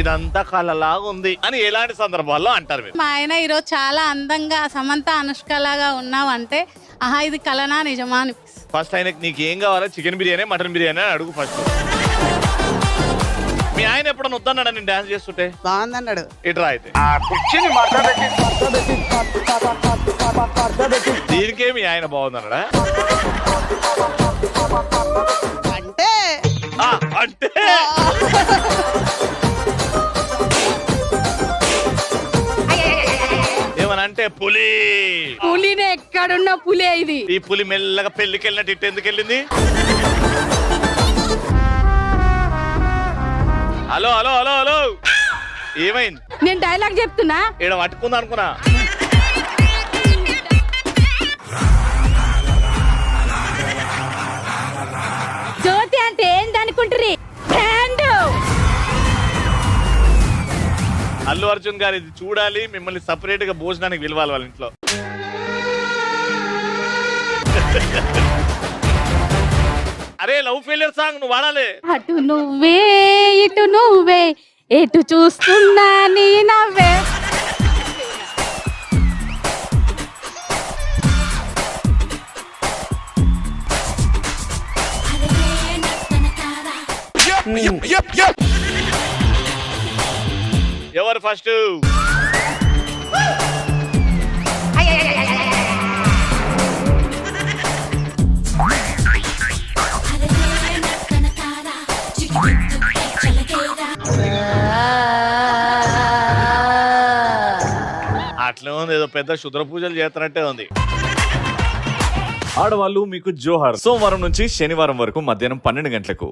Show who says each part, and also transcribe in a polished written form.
Speaker 1: ఇదంతా కళలాగా ఉంది అని ఎలాంటి సందర్భాల్లో అంటారు మీరు?
Speaker 2: మా ఆయన ఈరోజు చాలా అందంగా సమంత అనుష్క లాగా ఉన్నావంటే ఆహా ఇది కలనా నిజమా అనిపిస్తుంది.
Speaker 1: ఫస్ట్ ఆయనకి నీకు ఏం కావాలా, చికెన్ బిర్యానీ మటన్ బిర్యానీ అని అడుగు ఫస్ట్. మీ ఆయన ఎప్పుడన్నా వద్దన్నాడా నేను డాన్స్ చేస్తుంటే?
Speaker 3: బాగుందన్నాడు.
Speaker 1: ఇట్రా అయితే దీనికే మీ ఆయన బాగుందన్నాడా?
Speaker 3: అంటే
Speaker 1: అంటే ఏమనంటే
Speaker 2: పులిని ఎక్కడున్న పులే ఇది.
Speaker 1: ఈ పులి మెల్లగా పెళ్లికి వెళ్ళినట్టు ఇటు ఎందుకు వెళ్ళింది? హలో హలో హలో హలో ఏమైంది?
Speaker 2: నేను డైలాగ్ చెప్తున్నా.
Speaker 1: ఈడ పట్టుకుందా అనుకున్నా.
Speaker 2: జ్యోతి అంటే ఏంది అనుకుంటారు?
Speaker 1: అల్లు అర్జున్ గారు ఇది చూడాలి, మిమ్మల్ని సపరేట్ గా భోజనానికి పిలవాలి వాళ్ళ ఇంట్లో. అరే లవ్ ఫెయిలియర్ సాంగ్ నువ్వు వాడాలి.
Speaker 2: అటు నువ్వే ఇటు నువ్వే ఎటు చూస్తున్నా నీ నవ్వే.
Speaker 1: ఎవరు ఫస్ట్? అట్లే ఉంది, ఏదో పెద్ద శుద్ర పూజలు చేస్తున్నట్టే ఉంది.
Speaker 4: ఆడవాళ్ళు మీకు జోహార్. సోమవారం నుంచి శనివారం వరకు మధ్యాహ్నం 12 గంటలకు